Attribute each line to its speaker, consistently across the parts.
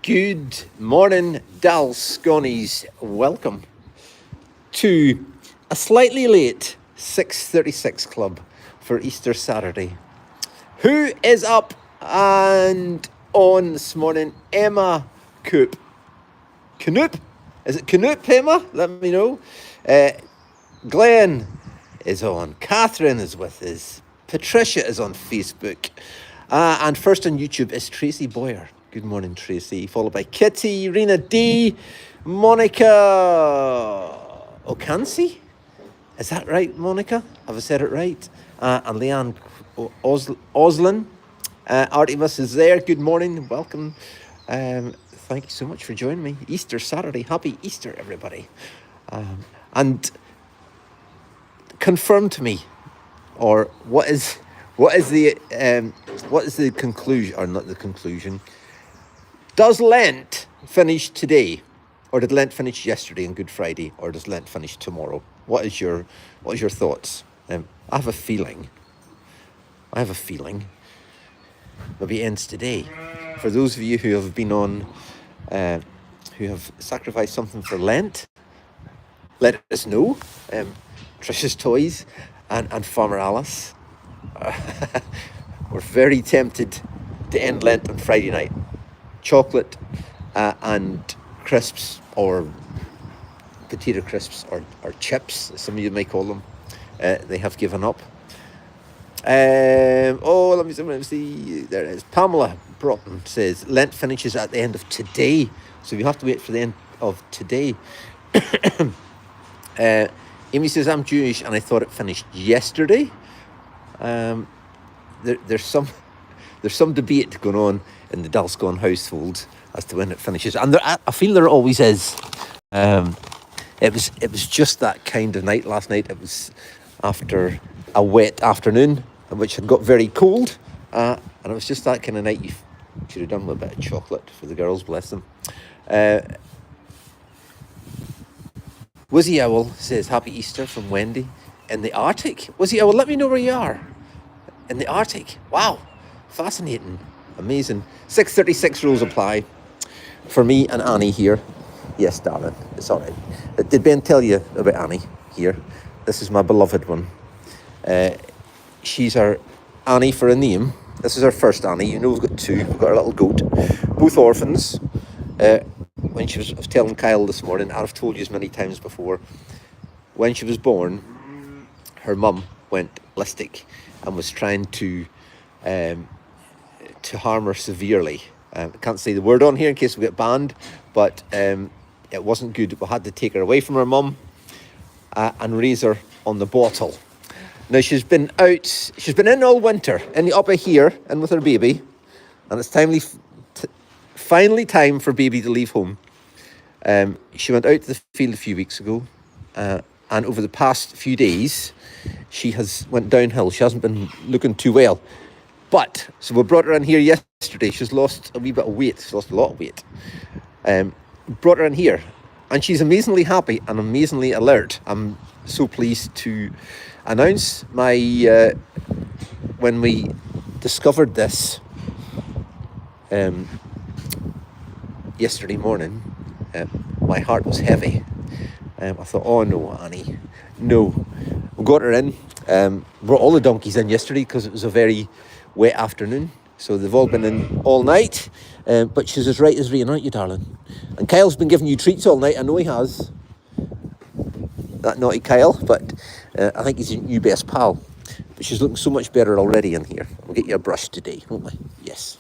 Speaker 1: Good morning, Dalsconies. Welcome to a slightly late 6:36 club for Easter Saturday. Who is up and on this morning? Emma Coop. Canoop? Is it Canoop, Emma? Let me know. Glenn is on. Catherine is with us. Patricia is on Facebook. And first on YouTube is Tracy Boyer. Good morning, Tracy. Followed by Kitty, Rena D, Monica Okansi. Is that right, Monica? Have I said it right? And Leanne Oslin. Artemis is there. Good morning. Welcome. Thank you so much for joining me. Easter Saturday. Happy Easter, everybody. And confirm to me, or what is the conclusion, or not the conclusion? Does Lent finish today, or did Lent finish yesterday on Good Friday, or does Lent finish tomorrow? What is your thoughts? I have a feeling. Maybe it ends today. For those of you who have been on, who have sacrificed something for Lent, let us know. Trish's Toys and Farmer Alice. We're very tempted to end Lent on Friday night. Chocolate and crisps, or potato crisps, or chips, as some of you may call them, they have given up. Let me see. There it is. Pamela Broughton says Lent finishes at the end of today, so you have to wait for the end of today. Amy says, I'm Jewish and I thought it finished yesterday. There's some debate going on in the Dalscon household as to when it finishes, and I feel there always is. It was just that kind of night last night. It was after a wet afternoon, which had got very cold, and it was just that kind of night. You should have done with a bit of chocolate for the girls, bless them. Wizzy Owl says, Happy Easter from Wendy in the Arctic. Wizzy Owl, let me know where you are. In the Arctic. Wow. Fascinating. Amazing. 6:36 rules apply for me and Annie here. Yes, darling. It's all right. Did Ben tell you about Annie here? This is my beloved one. She's our Annie for a name. This is our first Annie. You know we've got two. We've got our little goat. Both orphans. When I was telling Kyle this morning, I've told you as many times before, when she was born, her mum went ballistic and was trying to harm her severely. I can't say the word on here in case we get banned, but it wasn't good. We had to take her away from her mum and raise her on the bottle. Now she's been in all winter, in the upper here, and with her baby, and it's finally time for baby to leave home. She went out to the field a few weeks ago, and over the past few days, she has went downhill. She hasn't been looking too well. But, so we brought her in here yesterday. She's lost a wee bit of weight. She's lost a lot of weight. Brought her in here, and she's amazingly happy and amazingly alert. I'm so pleased to announce when we discovered this yesterday morning, my heart was heavy. I thought, oh no, Annie, no. We got her in, brought all the donkeys in yesterday because it was a very wet afternoon. So they've all been in all night, but she's as right as rain, aren't you, darling? And Kyle's been giving you treats all night. I know he has. That naughty Kyle, but I think he's your new best pal. But she's looking so much better already in here. We'll get you a brush today, won't we? Yes.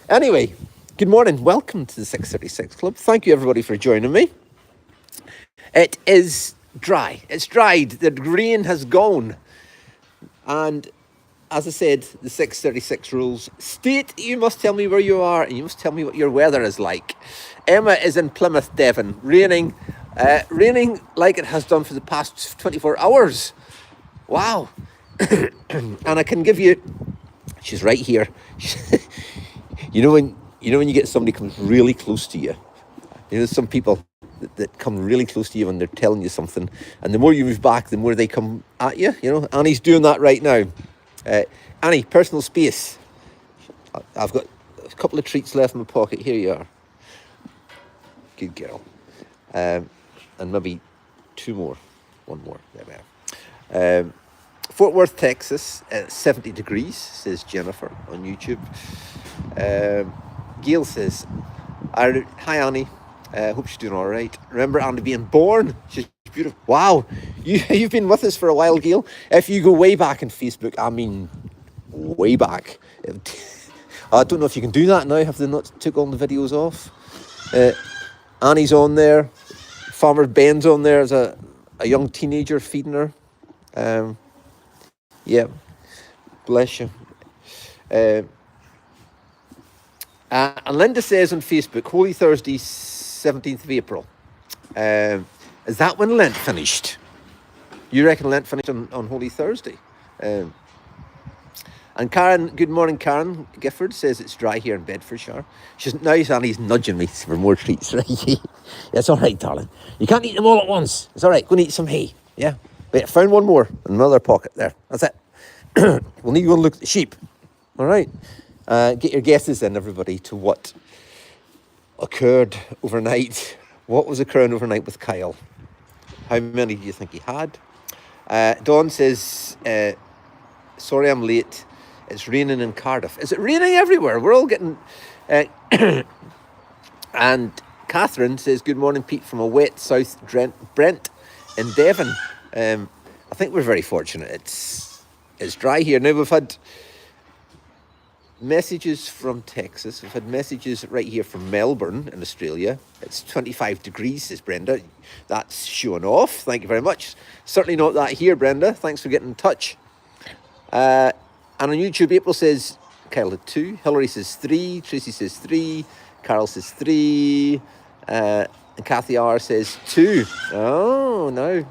Speaker 1: Anyway, good morning. Welcome to the 6:36 Club. Thank you, everybody, for joining me. It is dry. It's dried. The rain has gone. And as I said, the 6:36 rules state you must tell me where you are and you must tell me what your weather is like. Emma is in Plymouth, Devon. Raining like it has done for the past 24 hours. Wow. And I can give you, she's right here. You know when you get somebody comes really close to you. You know, some people that come really close to you when they're telling you something, and the more you move back, the more they come at you. You know, Annie's doing that right now. Annie, personal space. I've got a couple of treats left in my pocket. Here you are. Good girl. And maybe two more. One more. There we are. Fort Worth, Texas, 70 degrees, says Jennifer on YouTube. Gail says, hi, Annie. Hope she's doing all right. Remember Annie being born? She's beautiful. Wow. You've been with us for a while, Gail. If you go way back in Facebook, I mean, way back. I don't know if you can do that now. Have they not took all the videos off? Annie's on there. Farmer Ben's on there as a young teenager feeding her. Yeah, bless you. And Linda says on Facebook, Holy Thursday, 17th of April. Is that when Lent finished? You reckon Lent finished on Holy Thursday? And Karen, good morning, Karen Gifford says it's dry here in Bedfordshire. Now Annie's nudging me for more treats, right? Yeah, it's all right, darling. You can't eat them all at once. It's all right. Go and eat some hay. Yeah. Wait, I found one more in another pocket there. That's it. We'll need to go and look at the sheep. All right. Get your guesses in, everybody, to what occurred overnight. What was occurring overnight with Kyle? How many do you think he had? Dawn says, sorry I'm late. It's raining in Cardiff. Is it raining everywhere? We're all getting... and Catherine says, good morning, Pete, from a wet South Brent in Devon. I think we're very fortunate. It's dry here. Now, we've had messages from Texas. We've had messages right here from Melbourne in Australia. It's 25 degrees, says Brenda. That's showing off. Thank you very much. Certainly not that here, Brenda. Thanks for getting in touch. And on YouTube, April says, Kyle had 2. Hillary says 3. Tracy says 3. Carol says 3. And Kathy R says 2. Oh, no.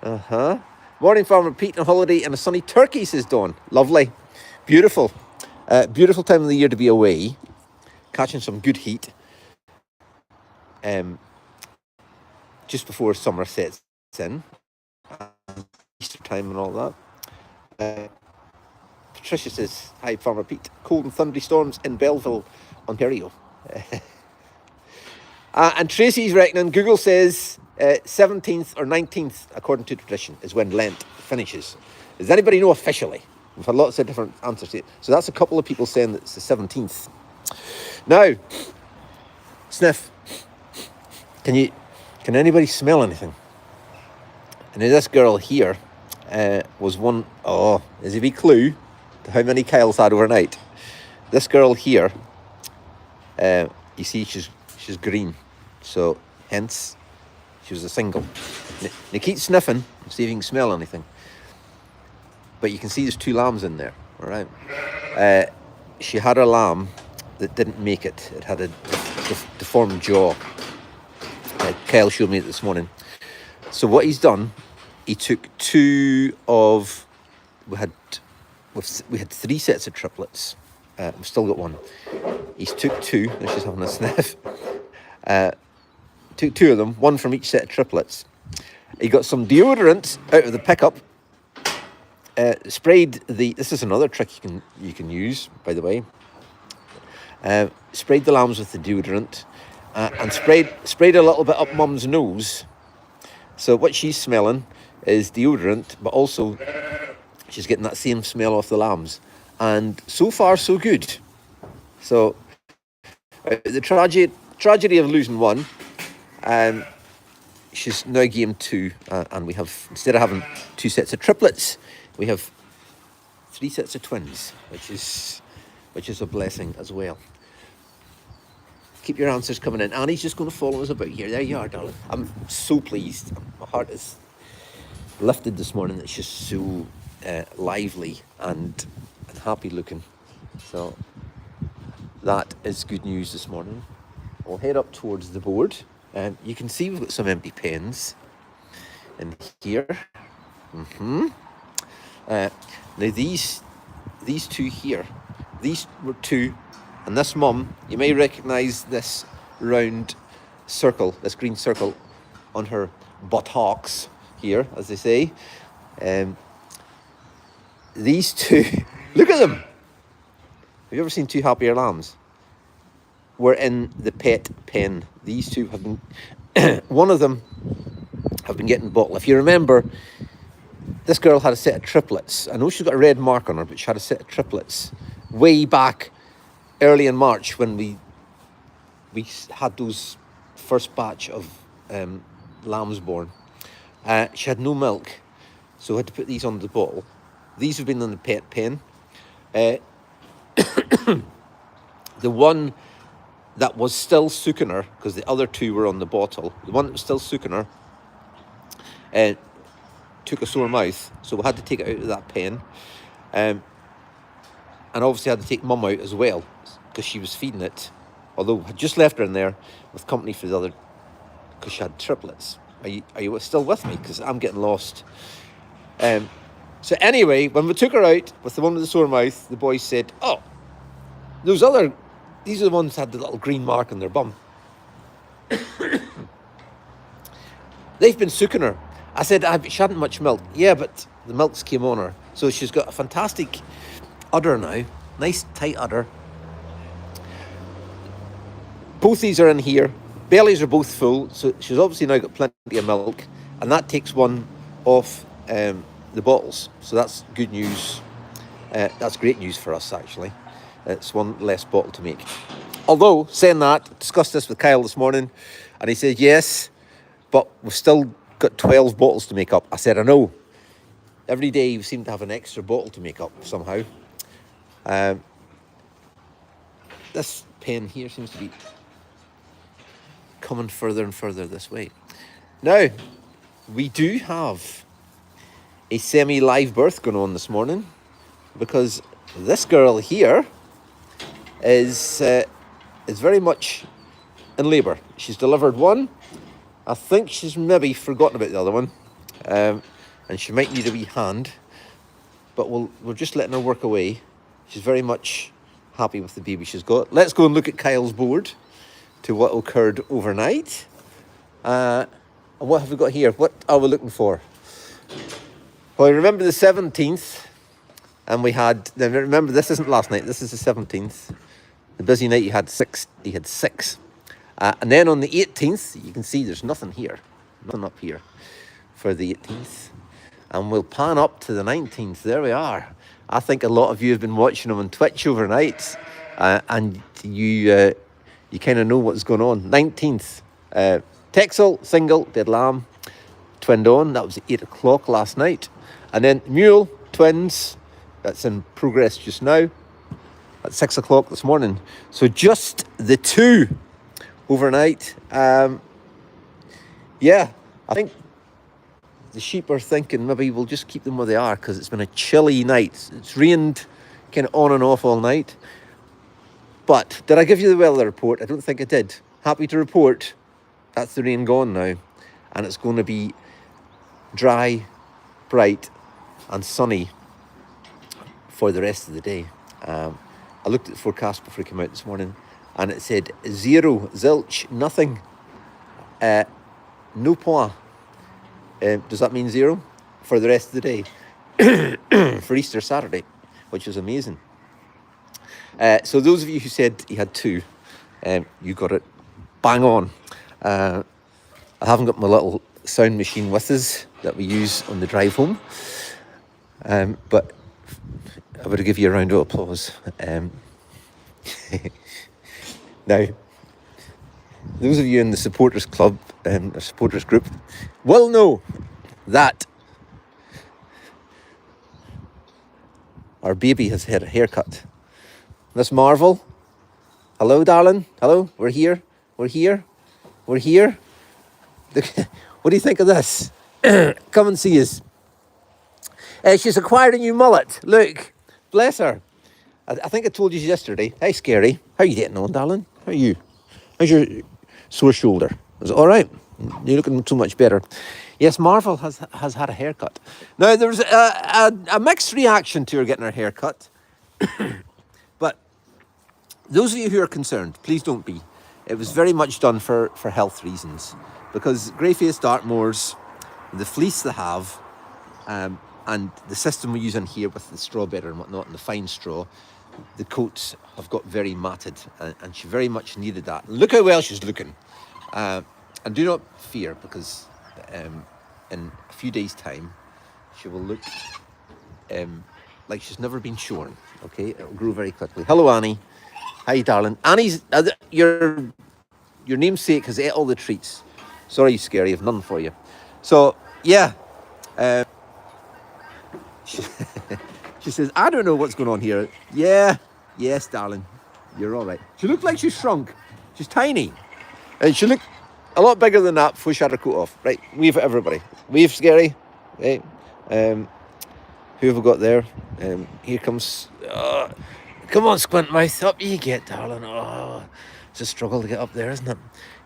Speaker 1: Uh-huh. Morning, Farmer Pete, on a holiday and a sunny Turkey, says Dawn. Lovely. Beautiful. Beautiful time of the year to be away. Catching some good heat. Just before summer sets in. Easter time and all that. Patricia says, hi, Farmer Pete. Cold and thundery storms in Belleville, Ontario. And Tracy's reckoning, Google says 17th or 19th, according to tradition, is when Lent finishes. Does anybody know officially? We've had lots of different answers to it. So that's a couple of people saying that it's the 17th. Now, sniff. Can anybody smell anything? And this girl here was one, is a wee clue to how many Kyles had overnight. This girl here, you see she's green. So hence, she was a single. Now keep sniffing, see if you can smell anything. But you can see there's 2 lambs in there, all right? She had a lamb that didn't make it. It had a deformed jaw. Kyle showed me it this morning. So what he's done, he took 2 of... We had 3 sets of triplets. We've still got 1. He's took 2. Now she's having a sniff. Took 2 of them, 1 from each set of triplets. He got some deodorant out of the pickup. Sprayed the... This is another trick you can use, by the way. Sprayed the lambs with the deodorant, and sprayed a little bit up Mum's nose. So what she's smelling is deodorant, but also she's getting that same smell off the lambs. And so far, so good. So the tragedy of losing 1, she's now game 2, and we have, instead of having 2 sets of triplets, we have 3 sets of twins, which is a blessing as well. Keep your answers coming in. Annie's just going to follow us about here. There you are, darling. I'm so pleased. My heart is lifted this morning. It's just so lively and happy looking. So that is good news this morning. We'll head up towards the board. You can see we've got some empty pens in here. Now these 2 here, these were 2, and this mum, you may recognise this round circle, this green circle on her buttocks here, as they say. These 2, look at them. Have you ever seen 2 happier lambs? were in the pet pen. These two have been, one of them have been getting bottle. If you remember, this girl had a set of triplets. I know she's got a red mark on her, but she had a set of triplets way back early in March when we had those first batch of lambs born. She had no milk, so I had to put these on the bottle. These have been in the pet pen. The one that was still sucking her, because the other two were on the bottle, the one that was still sucking her took a sore mouth, so we had to take it out of that pen. And obviously had to take mum out as well, because she was feeding it, although I just left her in there with company for the other, because she had triplets. Are you still with me? Because I'm getting lost. So anyway, when we took her out with the one with the sore mouth, the boys said, oh, these are the ones that had the little green mark on their bum. They've been sucking her. I said, she hadn't much milk. Yeah, but the milk's came on her. So she's got a fantastic udder now. Nice tight udder. Both these are in here. Bellies are both full. So she's obviously now got plenty of milk. And that takes one off the bottles. So that's good news. That's great news for us, actually. It's one less bottle to make. Although, saying that, discussed this with Kyle this morning. And he said, yes, but we've still got 12 bottles to make up. I said, I know. Every day you seem to have an extra bottle to make up somehow. This pen here seems to be coming further and further this way. Now, we do have a semi-live birth going on this morning, because this girl here is very much in labour. She's delivered one. I think she's maybe forgotten about the other one, and she might need a wee hand, but we're just letting her work away. She's very much happy with the baby she's got. Let's go and look at Kyle's board to what occurred overnight. And what have we got here? What are we looking for? Well, I remember the 17th, and remember this isn't last night, this is the 17th. The busy night, he had six. And then on the 18th, you can see there's nothing here. Nothing up here for the 18th. And we'll pan up to the 19th. There we are. I think a lot of you have been watching them on Twitch overnight. And you kind of know what's going on. 19th. Texel, single, dead lamb, twinned on. That was at 8 o'clock last night. And then mule, twins. That's in progress just now. At 6 o'clock this morning. So just the two overnight. Yeah, I think the sheep are thinking maybe we'll just keep them where they are, because it's been a chilly night. It's rained kind of on and off all night. But did I give you the weather report? I don't think I did. Happy to report that's the rain gone now, and it's going to be dry, bright and sunny for the rest of the day. I looked at the forecast before I came out this morning, and it said 0, zilch, nothing, no point. Does that mean 0? For the rest of the day, for Easter Saturday, which is amazing. So those of you who said you had 2, you got it bang on. I haven't got my little sound machine with us that we use on the drive home, but I would give you a round of applause. Now, those of you in the supporters club, or supporters group, will know that our baby has had a haircut. Miss Marvel, hello, darling. Hello, we're here. What do you think of this? Come and see us. She's acquired a new mullet. Look, bless her. I think I told you yesterday. Hey, Scary. How are you getting on, darling? How are you? How's your sore shoulder? Is it all right? You're looking so much better. Yes, Marvel has had a haircut. Now, there was a mixed reaction to her getting her haircut. But those of you who are concerned, please don't be. It was very much done for health reasons. Because grey-faced Dartmoors, the fleece they have, and the system we use in here with the straw better and whatnot, and the fine straw, the coats have got very matted, and she very much needed that. Look how well she's looking. And do not fear, because in a few days' time, she will look like she's never been shorn. Okay, it'll grow very quickly. Hello, Annie. Hi, darling. Annie's your namesake has ate all the treats. Sorry, Scary, I've none for you. So yeah, she says, I don't know what's going on here. Yeah, yes, darling, you're all right. She looked like she's shrunk. She's tiny, and she looked a lot bigger than that before she had her coat off. Right, wave at everybody. Wave, Scary. Hey, who have we got there? Here comes. Come on, Squint Mouth, up you get, darling. Oh, it's a struggle to get up there, isn't it?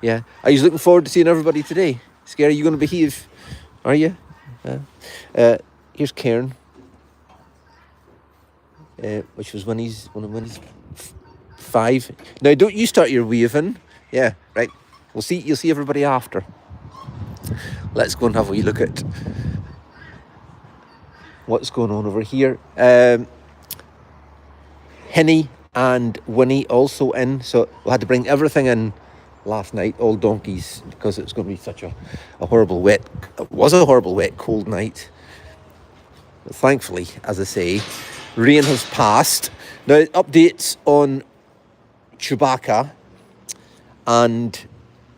Speaker 1: Yeah. Are you looking forward to seeing everybody today? Scary, you going to behave? Are you? Here's Cairn, which was when he's 5. Now, don't you start your waving. Yeah, right. You'll see everybody after. Let's go and have a wee look at what's going on over here. Henny and Winnie also in, so we had to bring everything in last night, all donkeys, because it was going to be such a horrible wet, it was a horrible wet cold night. But thankfully, as I say, rain has passed. Now, updates on Chewbacca and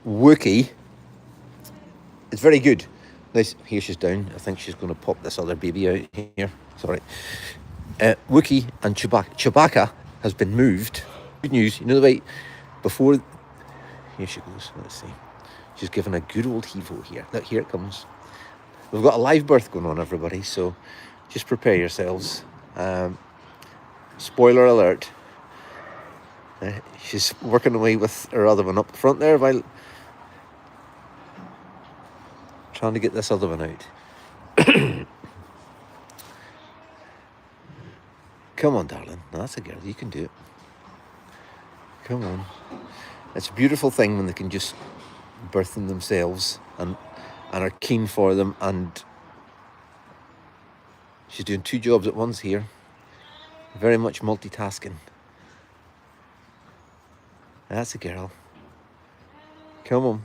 Speaker 1: Wookie. It's very good. Nice. Here she's down. I think she's going to pop this other baby out here. Sorry. Wookie and Chewbacca has been moved. Good news. You know the way before. Here she goes. Let's see. She's given a good old heave-ho here. Look, here it comes. We've got a live birth going on, everybody. So just prepare yourselves. Spoiler alert. She's working away with her other one up front there while trying to get this other one out. Come on, darling. That's a girl. You can do it. Come on. It's a beautiful thing when they can just birth them themselves and are keen for them. And she's doing 2 jobs at once here. Very much multitasking. That's a girl. Come on.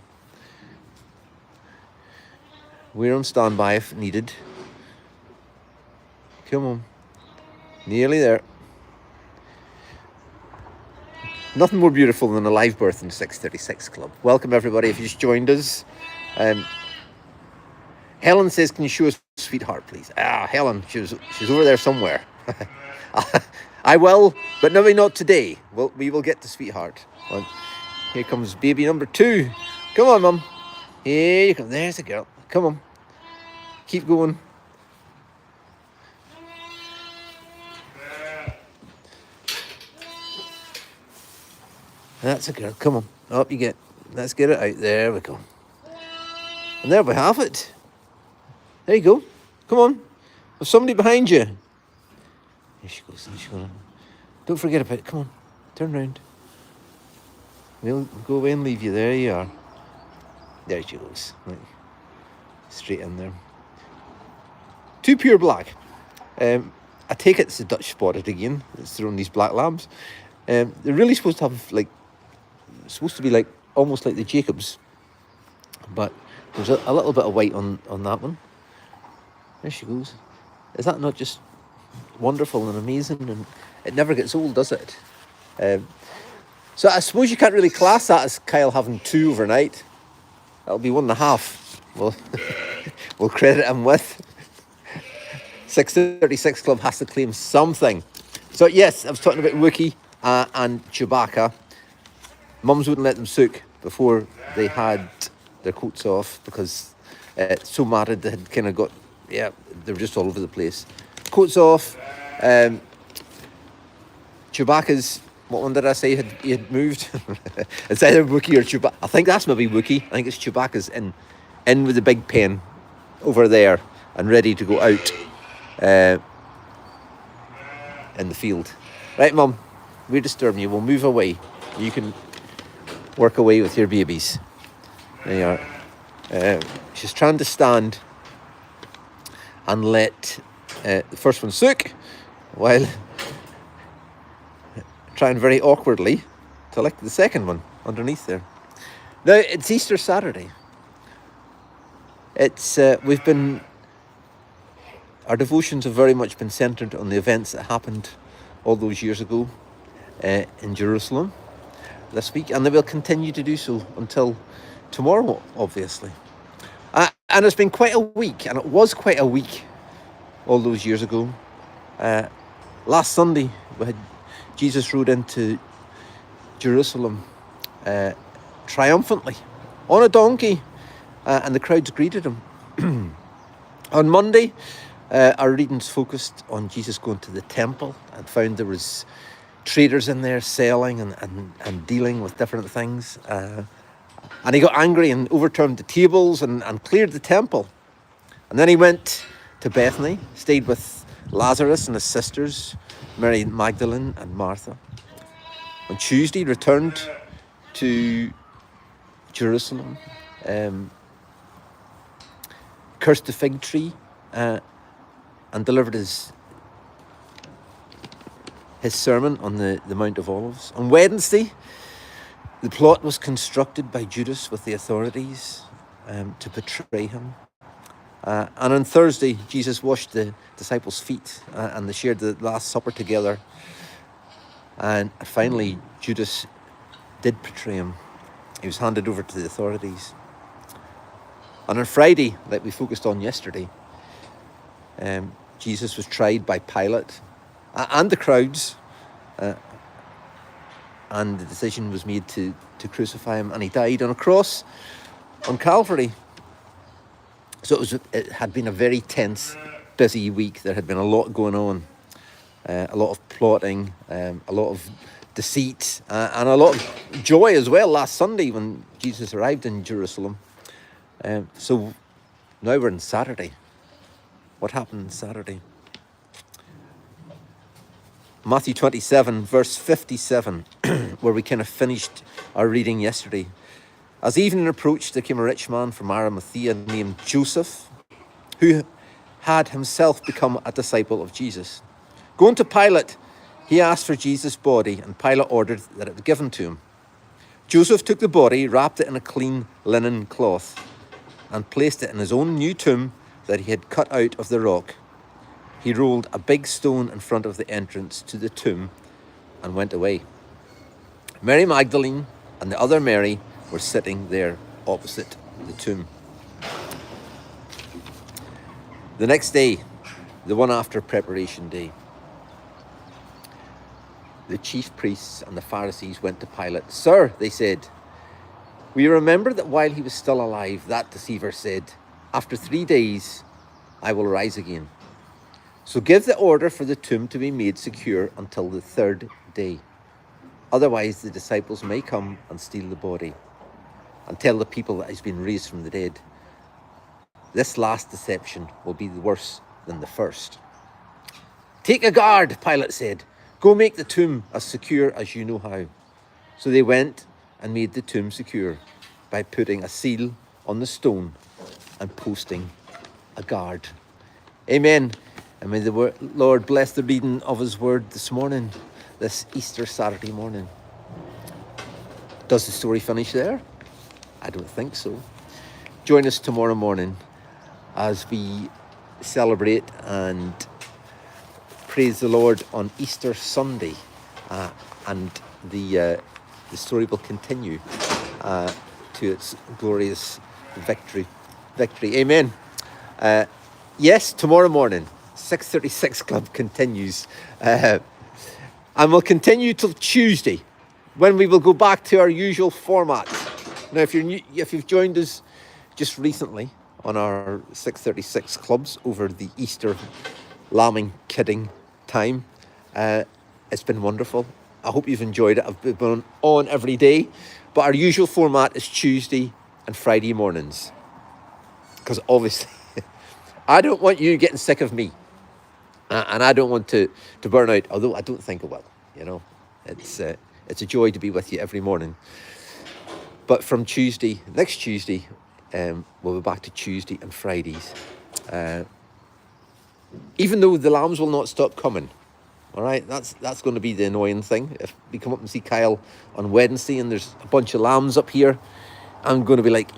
Speaker 1: We're on standby if needed. Come on. Nearly there. Nothing more beautiful than a live birth in 636 Club. Welcome everybody if you just joined us. Helen says, can you show us Sweetheart, please? Helen, she's over there somewhere. I will, but maybe not today. We will get to Sweetheart. Here comes baby number 2. Come on, Mum. Here you come. There's a girl. Come on. Keep going. That's a girl. Come on. Up you get. Let's get it out. There we go. And there we have it. There you go. Come on. There's somebody behind you. Here she goes. She's gonna. Don't forget about it. Come on. Turn round. We'll go away and leave you. There you are. There she goes. Right. Straight in there. 2 pure black. I take it it's a Dutch spotted again. It's throwing these black lambs. They're really supposed to have supposed to be like almost like the Jacobs, but there's a little bit of white on that one. There she goes. Is that not just wonderful and amazing? And it never gets old, does it? So I suppose you can't really class that as Kyle having 2 overnight. That'll be 1.5. Well, we'll credit him with. 636 Club has to claim something. So yes, I was talking about Wookie and Chewbacca. Mums wouldn't let them sook before they had their coats off because so matted they had kind of got, they were just all over the place. Coats off. Chewbacca's, what one did I say he had moved? It's either Wookie or Chewbacca. I think that's maybe Wookie. I think it's Chewbacca's in with the big pen over there and ready to go out in the field. Right, Mum, we're disturbing you. We'll move away. You can work away with your babies. There you are. She's trying to stand and let the first one sook while trying very awkwardly to lick the second one underneath there. Now, it's Easter Saturday. It's our devotions have very much been centred on the events that happened all those years ago in Jerusalem this week, and they will continue to do so until tomorrow, obviously. And it's been quite a week, and it was quite a week all those years ago. Last Sunday, Jesus rode into Jerusalem triumphantly on a donkey, and the crowds greeted him. On Monday, our readings focused on Jesus going to the temple and found there was traders in there selling and dealing with different things. And he got angry and overturned the tables and cleared the temple. And then he went to Bethany, stayed with Lazarus and his sisters, Mary Magdalene and Martha. On Tuesday, returned to Jerusalem, cursed the fig tree, and delivered his sermon on the Mount of Olives. On Wednesday, the plot was constructed by Judas with the authorities to betray him. And on Thursday, Jesus washed the disciples' feet and they shared the Last Supper together. And finally, Judas did betray him. He was handed over to the authorities. And on Friday, like we focused on yesterday, Jesus was tried by Pilate and the crowds, and the decision was made to crucify him, and he died on a cross on Calvary. So it had been a very tense, busy week. There had been a lot going on, a lot of plotting, a lot of deceit, and a lot of joy as well last Sunday when Jesus arrived in Jerusalem. So now we're on Saturday. What happened Saturday? Matthew 27, verse 57, where we kind of finished our reading yesterday. As evening approached, there came a rich man from Arimathea named Joseph, who had himself become a disciple of Jesus. Going to Pilate, he asked for Jesus' body, and Pilate ordered that it be given to him. Joseph took the body, wrapped it in a clean linen cloth, and placed it in his own new tomb that he had cut out of the rock. He rolled a big stone in front of the entrance to the tomb and went away. Mary Magdalene and the other Mary were sitting there opposite the tomb. The next day, the one after preparation day, the chief priests and the Pharisees went to Pilate. "Sir," they said, "we remember that while he was still alive, that deceiver said, 'After 3 days, I will rise again.' So give the order for the tomb to be made secure until the 3rd day. Otherwise, the disciples may come and steal the body and tell the people that he's been raised from the dead. This last deception will be worse than the first." "Take a guard," Pilate said. "Go make the tomb as secure as you know how." So they went and made the tomb secure by putting a seal on the stone and posting a guard. Amen. And may the Lord bless the reading of his word this morning, this Easter Saturday morning. Does the story finish there? I don't think so. Join us tomorrow morning as we celebrate and praise the Lord on Easter Sunday, and the story will continue to its glorious victory. Amen. Yes, tomorrow morning, 6:36 Club continues, and we'll continue till Tuesday, when we will go back to our usual format. Now, if you've joined us just recently on our 6:36 clubs over the Easter lambing kidding time, it's been wonderful. I hope you've enjoyed it. I've been on every day, but our usual format is Tuesday and Friday mornings, because obviously I don't want you getting sick of me, and I don't want to burn out, although I don't think it will. It's a joy to be with you every morning. But from next Tuesday, we'll be back to Tuesday and Fridays. Even though the lambs will not stop coming, All right, that's going to be the annoying thing. If we come up and see Kyle on Wednesday and there's a bunch of lambs up here, I'm going to be like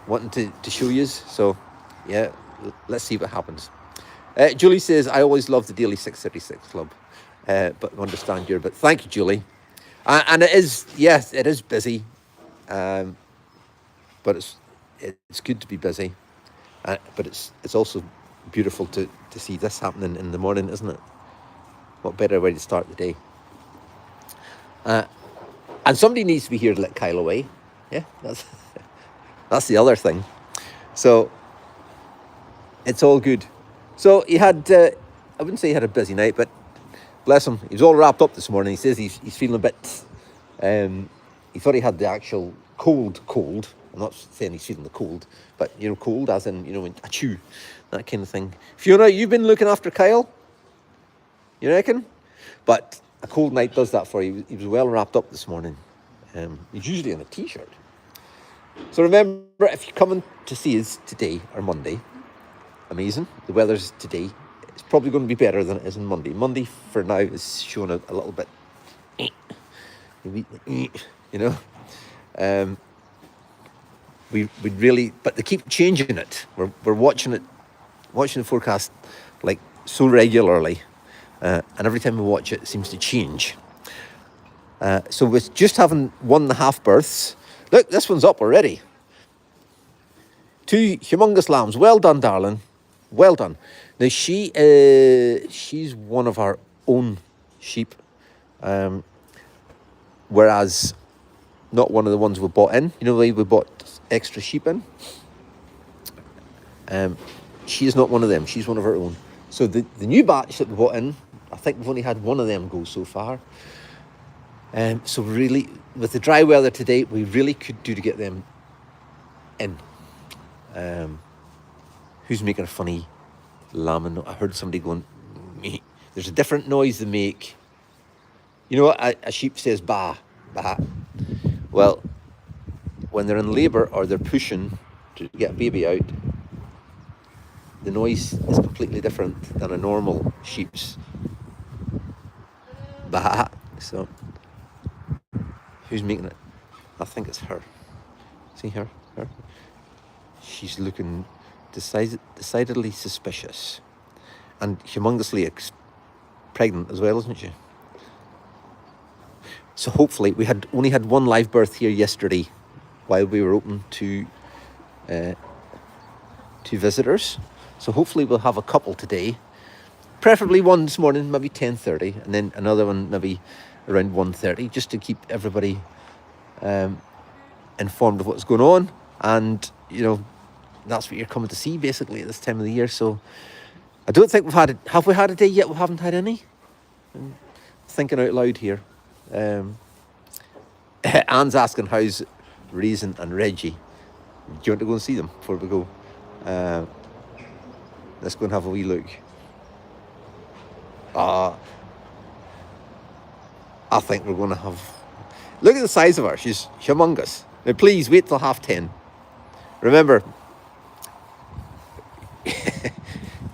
Speaker 1: wanting to show you. So, yeah, let's see what happens. Julie says, I always love the Daily 636 Club, but understand you're, but thank you, Julie. And it is, yes, it is busy, but it's good to be busy, but it's also beautiful to see this happening in the morning, isn't it? What better way to start the day? And somebody needs to be here to let Kyle away. Yeah, that's the other thing. So it's all good. So he had, I wouldn't say he had a busy night, but bless him, he was all wrapped up this morning. He says he's feeling a bit, he thought he had the actual cold. I'm not saying he's feeling the cold, but, cold as in, a chew, that kind of thing. Fiona, you've been looking after Kyle? You reckon? But a cold night does that for you. He was well wrapped up this morning. He's usually in a t-shirt. So remember, if you're coming to see us today or Monday, amazing. The weather's today. It's probably going to be better than it is on Monday. Monday, for now, is showing a little bit, we really, but they keep changing it. We're watching the forecast like so regularly, and every time we watch it, it seems to change. So with just having 1.5 births, look, this one's up already. 2 humongous lambs. Well done, darling. Well done. Now she's one of our own sheep, whereas not one of the ones we bought in. You know the way we bought extra sheep in? She is not one of them. She's one of our own. So the new batch that we bought in, I think we've only had one of them go so far. So really, with the dry weather today, we really could do to get them in. Who's making a funny lambing? I heard somebody going, meh. There's a different noise they make. You know what? A sheep says bah, bah. Well, when they're in labour or they're pushing to get a baby out, the noise is completely different than a normal sheep's bah. So, who's making it? I think it's her. See her? She's looking decidedly suspicious, and humongously pregnant as well, isn't she? So hopefully, we only had one live birth here yesterday, while we were open to visitors. So hopefully, we'll have a couple today, preferably one this morning, maybe 10:30, and then another one maybe around 1:30, just to keep everybody informed of what's going on. And that's what you're coming to see basically at this time of the year. So I don't think have we had a day yet? We haven't had any. I'm thinking out loud here. Anne's asking, how's Raisin and Reggie? Do you want to go and see them before we go? Let's go and have a wee look. I think we're going to have... Look at the size of her. She's humongous. Now, please wait till 10:30. Remember,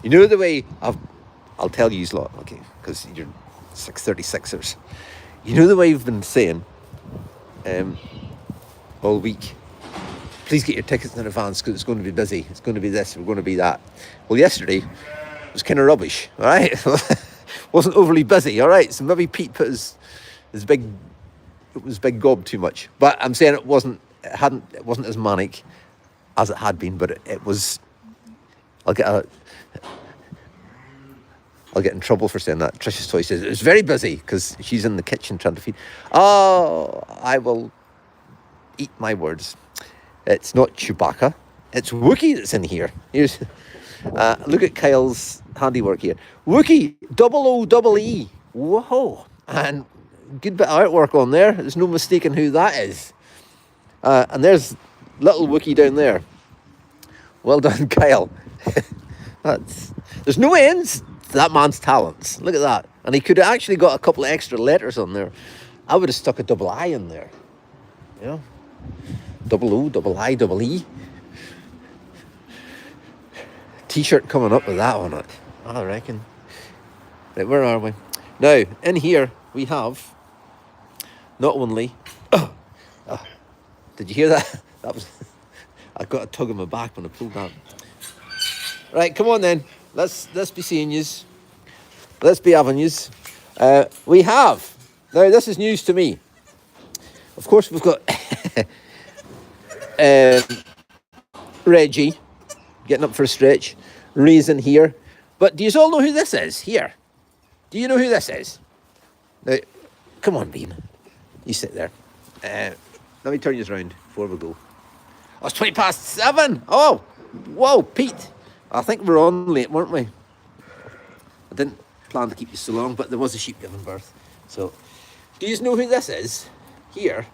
Speaker 1: you know the way I'll tell you a lot, okay, because you're 636ers. You know the way we've been saying all week, please get your tickets in advance because it's going to be busy. It's going to be this, we're going to be that. Well, yesterday it was kind of rubbish, all right? Wasn't overly busy, all right? So maybe Pete put his big gob too much. But I'm saying it wasn't as manic as it had been, but it was... I'll get in trouble for saying that. Trish's Toy says it was very busy because she's in the kitchen trying to feed. Oh, I will eat my words. It's not Chewbacca. It's Wookie that's in here. Here's, look at Kyle's handiwork here. Wookie, OOEE. Whoa. And good bit of artwork on there. There's no mistaking who that is. And there's little Wookie down there. Well done, Kyle. There's no ends to that man's talents. Look at that. And he could have actually got a couple of extra letters on there. I would have stuck a double I in there. OOEE. T-shirt coming up with that on it, I reckon. Right, where are we? Now, in here we have not only. Did you hear that? That was. I got a tug on my back when I pulled that. Right, come on then. Let's be seeing yous. Let's be having yous. We have. Now, this is news to me. Of course, we've got Reggie getting up for a stretch. Raisin here. But do you all know who this is? Here. Do you know who this is? Now, come on, Bean. You sit there. Let me turn you around before we go. Oh, it's 7:20. Oh, whoa, Pete. I think we're on late, weren't we? I didn't plan to keep you so long, but there was a sheep giving birth. So, do you know who this is? Here.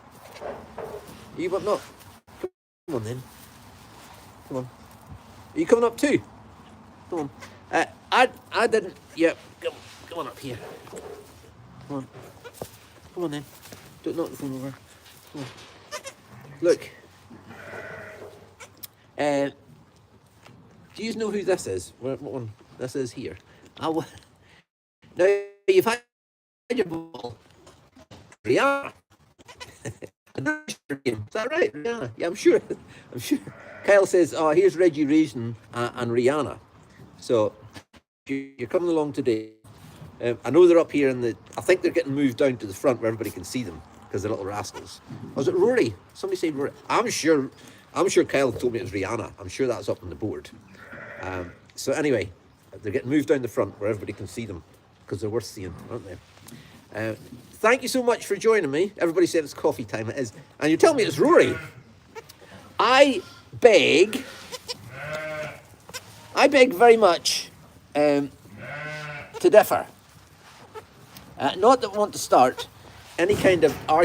Speaker 1: You want not? Come on then. Come on. Are you coming up too? Come on. I didn't. Yeah. Come on up here. Come on. Come on then. Don't knock the phone over. Come on. Look. Do you know who this is? What one this is here? Now you've had your ball. Rihanna. Is that right? Rihanna. Yeah, I'm sure. I'm sure. Kyle says, "Oh, here's Reggie, Raisin, and Rihanna." So you're coming along today. I know they're up here in the. I think they're getting moved down to the front where everybody can see them because they're little rascals. Was it Rory? Somebody said Rory. I'm sure Kyle told me it was Rihanna. I'm sure that's up on the board. So anyway, they're getting moved down the front where everybody can see them because they're worth seeing, aren't they? Thank you so much for joining me. Everybody said it's coffee time. It is. And you tell me it's Rory. I beg very much to differ. Not that I want to start any kind of argument.